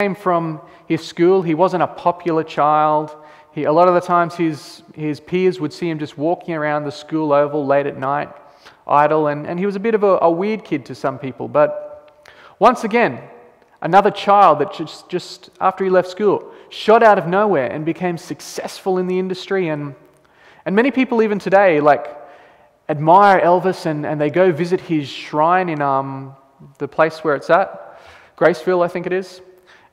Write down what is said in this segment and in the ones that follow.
came from his school. He wasn't a popular child. A lot of the times his peers would see him just walking around the school oval late at night, idle, and he was a bit of a weird kid to some people. But once again, another child that just after he left school shot out of nowhere and became successful in the industry. And many people even today admire Elvis and they go visit his shrine in the place where it's at, Graceville, I think it is.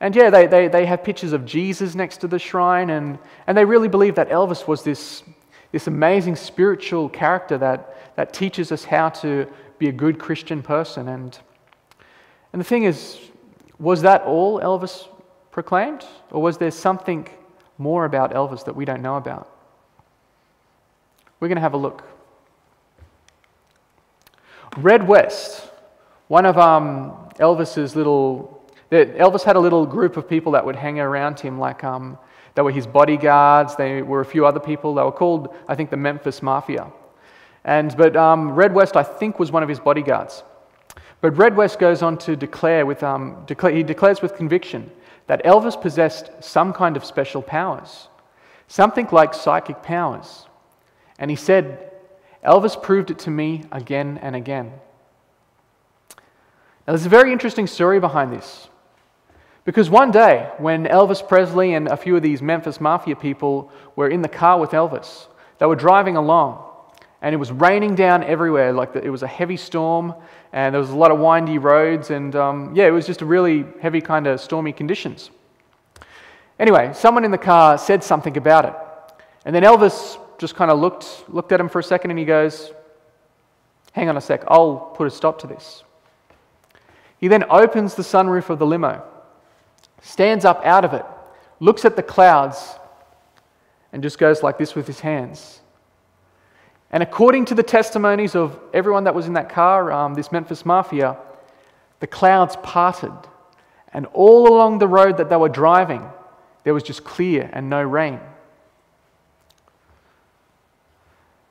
And yeah, they have pictures of Jesus next to the shrine, and they really believe that Elvis was this amazing spiritual character that teaches us how to be a good Christian person. And the thing is, was that all Elvis proclaimed? Or was there something more about Elvis that we don't know about? We're going to have a look. Red West, one of Elvis's Elvis had a little group of people that would hang around him, they were his bodyguards. They were a few other people. They were called, I think, the Memphis Mafia. But Red West, I think, was one of his bodyguards. But Red West goes on to declare he declares with conviction that Elvis possessed some kind of special powers, something like psychic powers. And he said, "Elvis proved it to me again and again." Now, there's a very interesting story behind this. Because one day, when Elvis Presley and a few of these Memphis Mafia people were in the car with Elvis, they were driving along, and it was raining down everywhere. It was a heavy storm, and there was a lot of windy roads, and it was just a really heavy kind of stormy conditions. Anyway, someone in the car said something about it, and then Elvis just kind of looked at him for a second, and he goes, "Hang on a sec, I'll put a stop to this." He then opens the sunroof of the limo, stands up out of it, looks at the clouds, and just goes like this with his hands. And according to the testimonies of everyone that was in that car, this Memphis Mafia, the clouds parted, and all along the road that they were driving, there was just clear and no rain.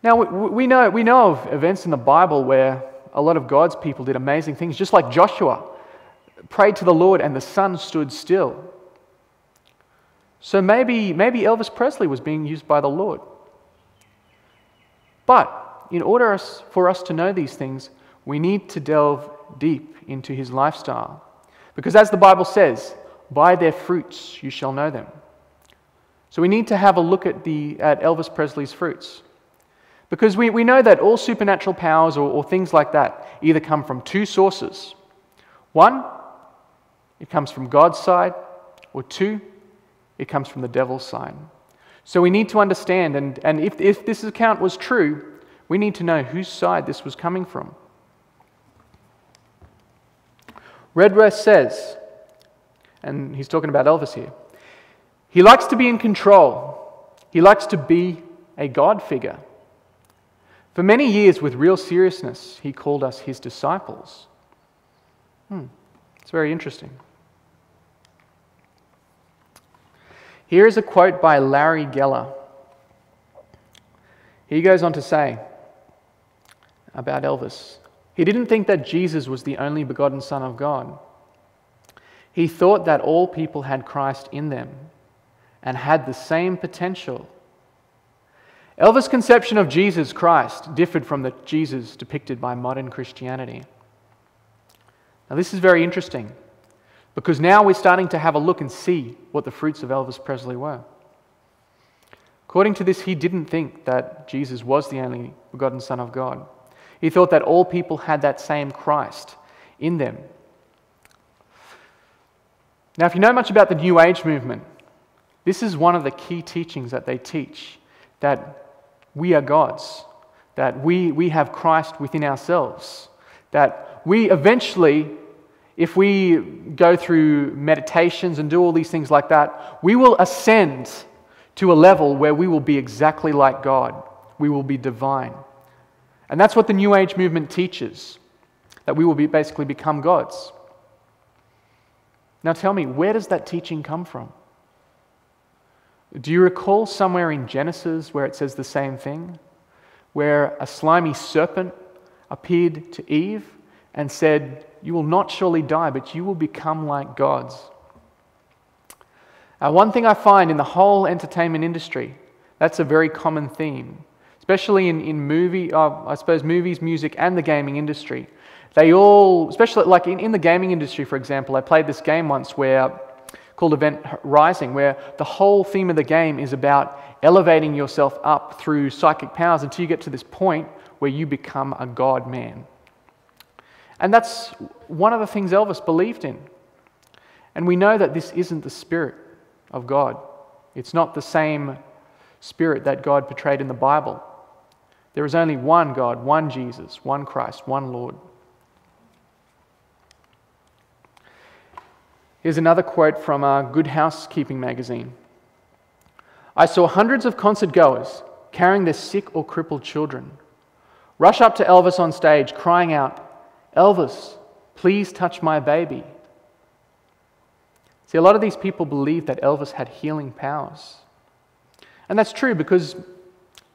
Now, we know of events in the Bible where a lot of God's people did amazing things, just like Joshua prayed to the Lord and the sun stood still. So maybe Elvis Presley was being used by the Lord. But in order for us to know these things, we need to delve deep into his lifestyle. Because as the Bible says, "By their fruits you shall know them." So we need to have a look at Elvis Presley's fruits. Because we know that all supernatural powers or things like that either come from two sources. One, it comes from God's side, or two, it comes from the devil's side. So we need to understand, and if this account was true, we need to know whose side this was coming from. Red West says, and he's talking about Elvis here, he likes to be in control. He likes to be a God figure. For many years, with real seriousness, he called us his disciples. It's very interesting. Here is a quote by Larry Geller. He goes on to say about Elvis, he didn't think that Jesus was the only begotten Son of God. He thought that all people had Christ in them and had the same potential. Elvis' conception of Jesus Christ differed from the Jesus depicted by modern Christianity. Now, this is very interesting because now we're starting to have a look and see what the fruits of Elvis Presley were. According to this, he didn't think that Jesus was the only begotten Son of God. He thought that all people had that same Christ in them. Now, if you know much about the New Age movement, this is one of the key teachings that they teach, that we are God's, that we have Christ within ourselves, that we eventually, if we go through meditations and do all these things like that, we will ascend to a level where we will be exactly like God. We will be divine. And that's what the New Age movement teaches, that we will basically become gods. Now tell me, where does that teaching come from? Do you recall somewhere in Genesis where it says the same thing? Where a slimy serpent appeared to Eve and said, "You will not surely die, but you will become like gods." One thing I find in the whole entertainment industry, that's a very common theme, especially in movies, music, and the gaming industry. They all, especially like in the gaming industry, for example, I played this game once called Event Rising, where the whole theme of the game is about elevating yourself up through psychic powers until you get to this point where you become a god man. And that's one of the things Elvis believed in. And we know that this isn't the spirit of God. It's not the same spirit that God portrayed in the Bible. There is only one God, one Jesus, one Christ, one Lord. Here's another quote from Good Housekeeping magazine. "I saw hundreds of concert goers carrying their sick or crippled children rush up to Elvis on stage crying out, 'Elvis, please touch my baby.'" See, a lot of these people believed that Elvis had healing powers. And that's true because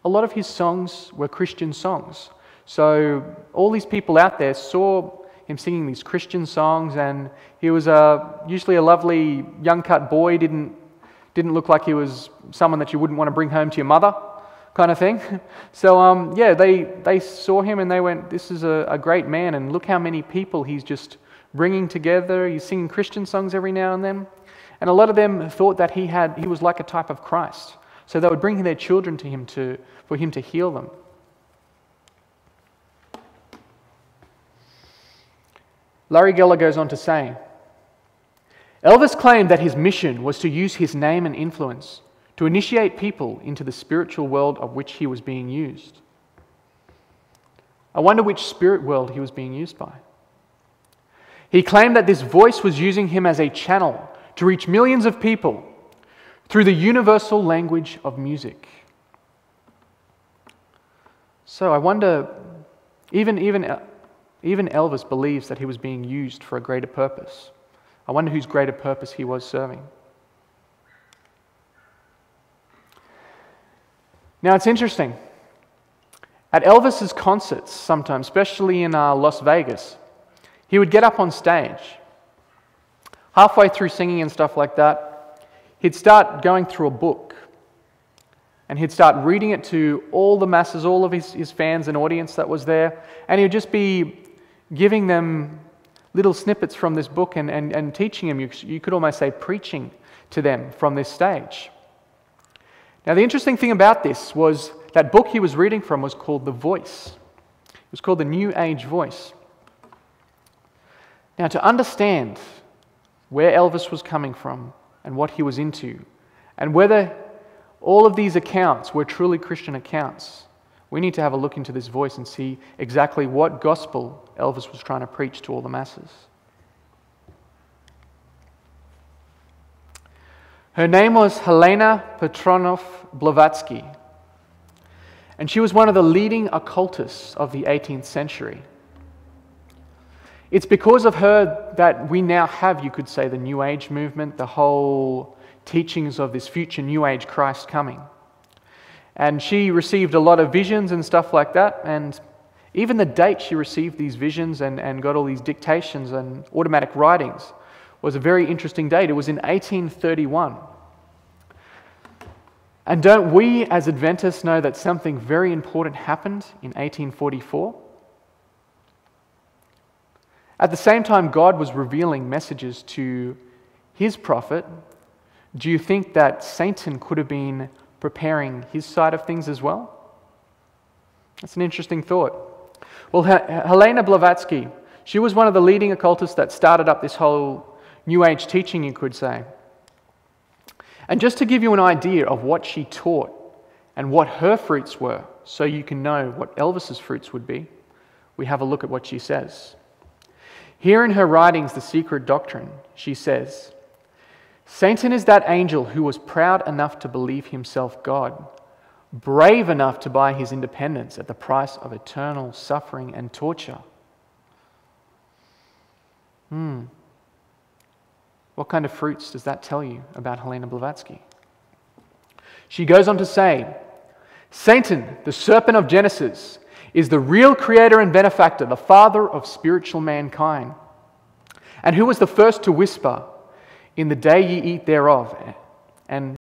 a lot of his songs were Christian songs. So all these people out there saw him singing these Christian songs, and he was usually a lovely young cut boy, didn't look like he was someone that you wouldn't want to bring home to your mother, kind of thing. So they saw him and they went, "This is a great man, and look how many people he's just bringing together. He's singing Christian songs every now and then." And a lot of them thought that he was like a type of Christ. So they would bring their children to him for him to heal them. Larry Geller goes on to say, "Elvis claimed that his mission was to use his name and influence to initiate people into the spiritual world of which he was being used." I wonder which spirit world he was being used by. He claimed that this voice was using him as a channel to reach millions of people through the universal language of music. So I wonder, even Elvis believes that he was being used for a greater purpose. I wonder whose greater purpose he was serving. Now it's interesting. At Elvis's concerts sometimes, especially in Las Vegas, he would get up on stage. Halfway through singing and stuff like that, he'd start going through a book. And he'd start reading it to all the masses, all of his fans and audience that was there. And he'd just be giving them little snippets from this book and teaching them, you could almost say preaching to them from this stage. Now the interesting thing about this was that book he was reading from was called The Voice. It was called the New Age Voice. Now to understand where Elvis was coming from and what he was into, and whether all of these accounts were truly Christian accounts, we need to have a look into this voice and see exactly what gospel Elvis was trying to preach to all the masses. Her name was Helena Petrovna Blavatsky, and she was one of the leading occultists of the 18th century. It's because of her that we now have, you could say, the New Age movement, the whole teachings of this future New Age Christ coming. And she received a lot of visions and stuff like that, and even the date she received these visions and got all these dictations and automatic writings was a very interesting date. It was in 1831. And don't we as Adventists know that something very important happened in 1844? At the same time God was revealing messages to his prophet, do you think that Satan could have been preparing his side of things as well? That's an interesting thought. Well, Helena Blavatsky, she was one of the leading occultists that started up this whole New Age teaching, you could say. And just to give you an idea of what she taught and what her fruits were, so you can know what Elvis's fruits would be, we have a look at what she says. Here in her writings, The Secret Doctrine, she says, Satan is that angel who was proud enough to believe himself God, brave enough to buy his independence at the price of eternal suffering and torture. What kind of fruits does that tell you about Helena Blavatsky? She goes on to say, Satan, the serpent of Genesis, is the real creator and benefactor, the father of spiritual mankind. And who was the first to whisper, in the day ye eat thereof, and